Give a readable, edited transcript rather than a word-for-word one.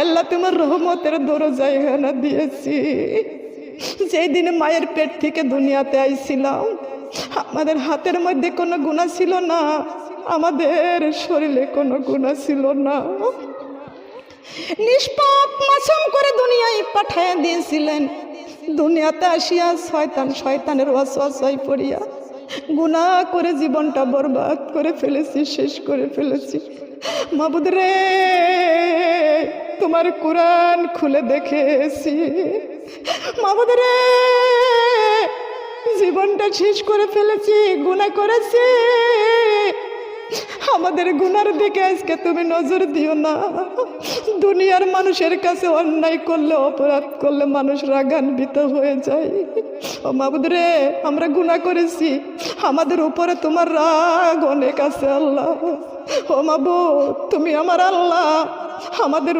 আল্লাহ তোমার রহমতের দরজা এখানে দিয়েছি। যেই দিনে মায়ের পেট থেকে দুনিয়াতে আইছিলাম, আমাদের হাতের মধ্যে কোনো গুনাহ ছিল না, আমাদের শরীরে কোনো গুনাহ ছিল না। নিষ্পাপ মাসুম করে দুনিয়ায় পাঠিয়ে দিয়েছিলেন। দুনিয়াতে আসিয়া শয়তানের ওয়াসওয়াসায় পড়িয়া গুনাহ করে জীবনটা বরবাদ করে ফেলেছি, শেষ করে ফেলেছি। মাবুদ রে, তোমার কোরআন খুলে দেখেছি। মাবুদ রে, জীবনটা শেষ করে ফেলেছি, গুনাহ করেছি। আমাদের গুনার দিকে আজকে তুমি নজর দিও না। দুনিয়ার মানুষের কাছে অন্যায় করলে, অপরাধ করলে মানুষ রাগান্বিত হয়ে যায়। ও মাবুদ রে, আমরা গুনাহ করেছি, আমাদের উপরে তোমার রাগ অনেক আছে আল্লাহ। ও মাবুদ, তুমি আমার আল্লাহ, আমাদের